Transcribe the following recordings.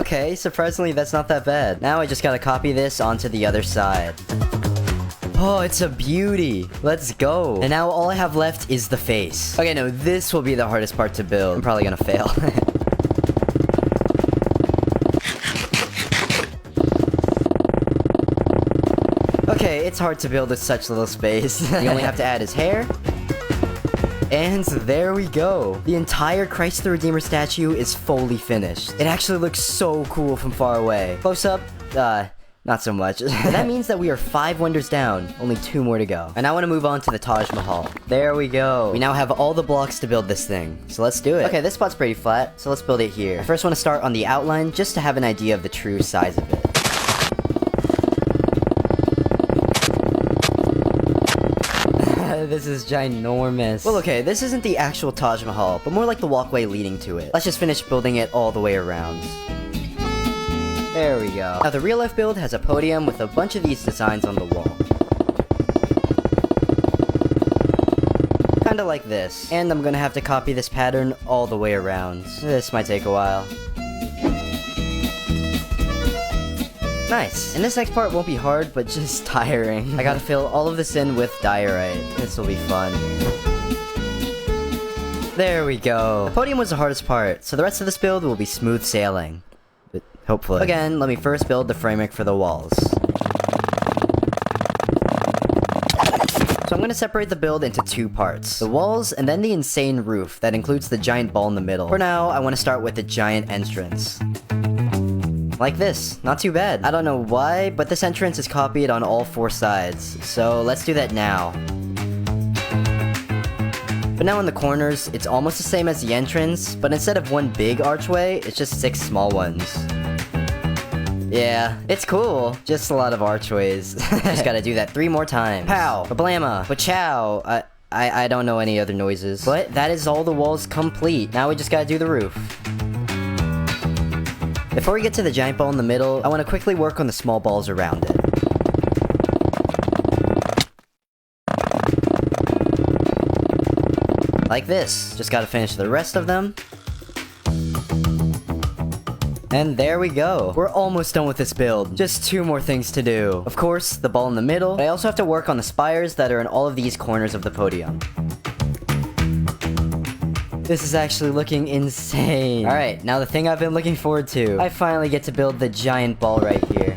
Okay, surprisingly, that's not that bad. Now I just gotta copy this onto the other side. Oh, it's a beauty. Let's go. And now all I have left is the face. Okay, no, this will be the hardest part to build. I'm probably gonna fail. Okay, it's hard to build with such little space. You only have to add his hair. And there we go. The entire Christ the Redeemer statue is fully finished. It actually looks so cool from far away. Close up, not so much. That means that we are 5 wonders down. Only 2 more to go. And I want to move on to the Taj Mahal. There we go. We now have all the blocks to build this thing. So let's do it. Okay, this spot's pretty flat, so let's build it here. I first want to start on the outline, just to have an idea of the true size of it. This is ginormous. Well, okay, this isn't the actual Taj Mahal, but more like the walkway leading to it. Let's just finish building it all the way around. There we go. Now, the real-life build has a podium with a bunch of these designs on the wall. Kinda like this. And I'm gonna have to copy this pattern all the way around. This might take a while. Nice. And this next part won't be hard, but just tiring. I gotta fill all of this in with diorite. This will be fun. There we go. The podium was the hardest part, so the rest of this build will be smooth sailing. But hopefully. Again, let me first build the framework for the walls. So I'm gonna separate the build into 2 parts. The walls, and then the insane roof that includes the giant ball in the middle. For now, I want to start with the giant entrance. Like this. Not too bad. I don't know why, but this entrance is copied on all 4 sides. So let's do that now. But now in the corners, it's almost the same as the entrance, but instead of 1 big archway, it's just 6 small ones. Yeah, it's cool. Just a lot of archways. Just gotta do that 3 more times. Pow! Ba-blamma! Ba-chow! I don't know any other noises. But that is all the walls complete. Now we just gotta do the roof. Before we get to the giant ball in the middle, I want to quickly work on the small balls around it. Like this. Just gotta finish the rest of them. And there we go. We're almost done with this build. Just 2 more things to do. Of course, the ball in the middle, but I also have to work on the spires that are in all of these corners of the podium. This is actually looking insane. Alright, now the thing I've been looking forward to. I finally get to build the giant ball right here.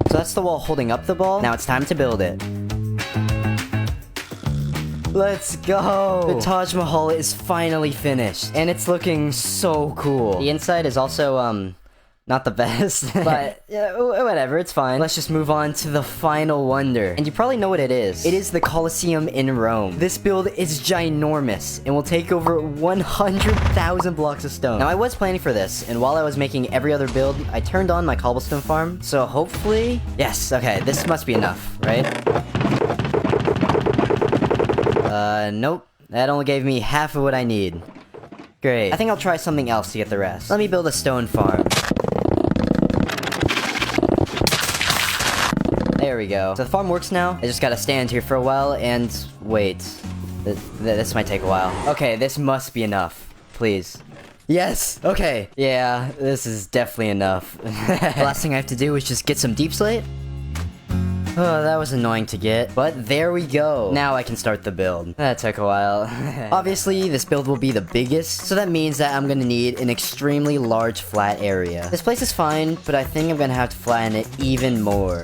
So that's the wall holding up the ball. Now it's time to build it. Let's go! The Taj Mahal is finally finished. And it's looking so cool. The inside is also, not the best, but whatever, it's fine. Let's just move on to the final wonder. And you probably know what it is. It is the Colosseum in Rome. This build is ginormous and will take over 100,000 blocks of stone. Now, I was planning for this, and while I was making every other build, I turned on my cobblestone farm. So hopefully... Yes, okay, this must be enough, right? Nope. That only gave me half of what I need. Great. I think I'll try something else to get the rest. Let me build a stone farm. There we go. So the farm works now. I just gotta stand here for a while and wait. This might take a while. Okay, this must be enough. Please. Yes! Okay. Yeah, this is definitely enough. The last thing I have to do is just get some deep slate. Oh, that was annoying to get, but there we go. Now I can start the build. That took a while. Obviously, this build will be the biggest, so that means that I'm gonna need an extremely large flat area. This place is fine, but I think I'm gonna have to flatten it even more.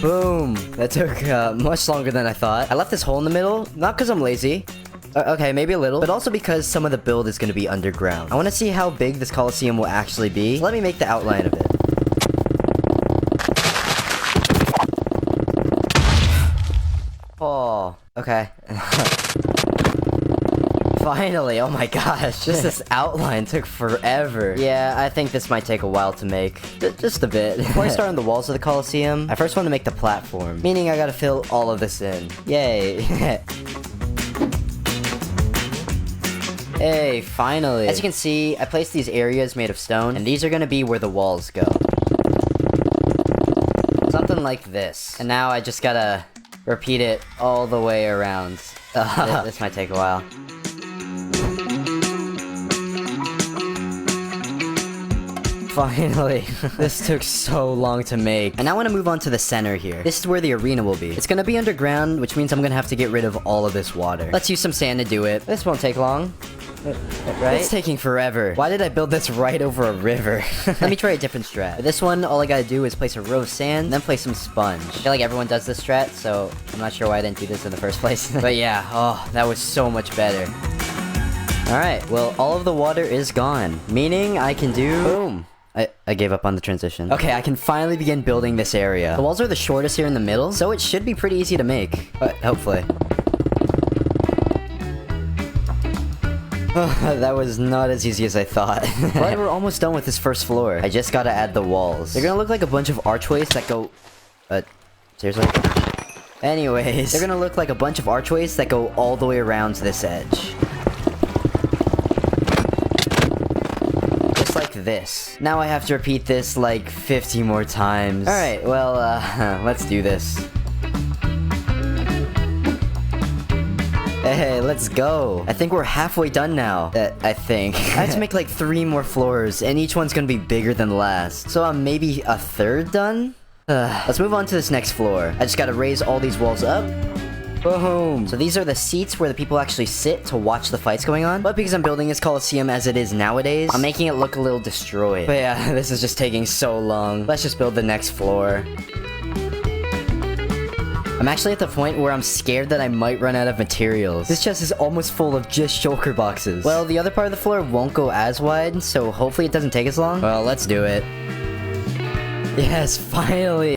Boom! That took much longer than I thought. I left this hole in the middle, not because I'm lazy. Okay, maybe a little, but also because some of the build is gonna be underground. I wanna see how big this Colosseum will actually be, so let me make the outline of it. Oh, okay. Finally, oh my gosh. Just this outline took forever. Yeah, I think this might take a while to make. Just a bit. Before I start on the walls of the Colosseum, I first want to make the platform. Meaning I gotta fill all of this in. Yay. Hey, finally. As you can see, I placed these areas made of stone, and these are gonna be where the walls go. Something like this. And now I just gotta repeat it all the way around. This might take a while. Finally. This took so long to make. And I want to move on to the center here. This is where the arena will be. It's gonna be underground, which means I'm gonna have to get rid of all of this water. Let's use some sand to do it. This won't take long. Right? It's taking forever. Why did I build this right over a river? Let me try a different strat. For this one, all I gotta do is place a row of sand, then place some sponge. I feel like everyone does this strat, so I'm not sure why I didn't do this in the first place. But yeah, oh, that was so much better. Alright, well, all of the water is gone, meaning I can do... Boom. I gave up on the transition. Okay, I can finally begin building this area. The walls are the shortest here in the middle, so it should be pretty easy to make. Hopefully. That was not as easy as I thought. But we're almost done with this first floor. I just gotta add the walls. They're gonna look like a bunch of archways that go... seriously? Anyways, they're gonna look like a bunch of archways that go all the way around to this edge. Just like this. Now I have to repeat this like 50 more times. Alright, well, let's do this. Hey, let's go. I think we're halfway done now. I think. I have to make like 3 more floors, and each one's gonna be bigger than the last. So I'm maybe a third done? Let's move on to this next floor. I just gotta raise all these walls up. Boom. So these are the seats where the people actually sit to watch the fights going on. But because I'm building this Coliseum as it is nowadays, I'm making it look a little destroyed. But yeah, this is just taking so long. Let's just build the next floor. I'm actually at the point where I'm scared that I might run out of materials. This chest is almost full of just shulker boxes. Well, the other part of the floor won't go as wide, so hopefully it doesn't take as long. Well, let's do it. Yes, finally!